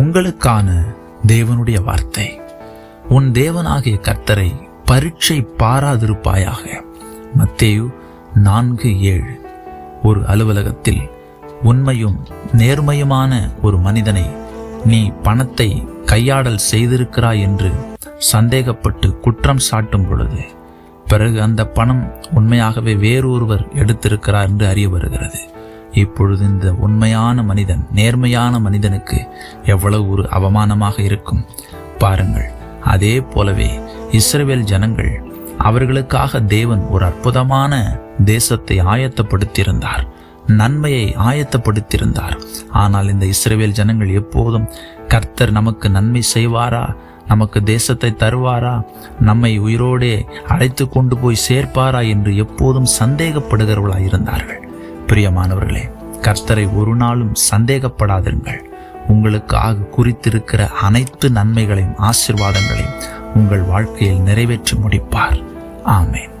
உங்களுக்கான தேவனுடைய வார்த்தை. உன் தேவனாகிய கர்த்தரை பரீட்சை பாராதிருப்பாயாக. மத்தேயு 4:7. ஒரு அலுவலகத்தில் உண்மையும் நேர்மையுமான ஒரு மனிதனை நீ பணத்தை கையாடல் செய்திருக்கிறாய் என்று சந்தேகப்பட்டு குற்றம் சாட்டும் பொழுது பிறகு அந்த பணம் உண்மையாகவே வேறொருவர் எடுத்திருக்கிறார் என்று அறிய வருகிறது. இப்பொழுது இந்த உண்மையான மனிதன், நேர்மையான மனிதனுக்கு எவ்வளவு ஒரு அவமானமாக இருக்கும் பாருங்கள். அதே போலவே இஸ்ரவேல் ஜனங்கள், அவர்களுக்காக தேவன் ஒரு அற்புதமான தேசத்தை ஆயத்தப்படுத்தியிருந்தார், நன்மையை ஆயத்தப்படுத்தியிருந்தார். ஆனால் இந்த இஸ்ரவேல் ஜனங்கள் எப்போதும் கர்த்தர் நமக்கு நன்மை செய்வாரா, நமக்கு தேசத்தை தருவாரா, நம்மை உயிரோடே அழைத்து கொண்டு போய் சேர்ப்பாரா என்று எப்போதும் சந்தேகப்படுகிறவர்களாய் இருந்தார்கள். பிரியமானவர்களே, கர்த்தரை ஒரு நாளும் சந்தேகப்படாதிருங்கள். உங்களுக்காக குறித்திருக்கிற அனைத்து நன்மைகளையும் ஆசீர்வாதங்களையும் உங்கள் வாழ்க்கையில் நிறைவேற்றி முடிப்பார். ஆமென்.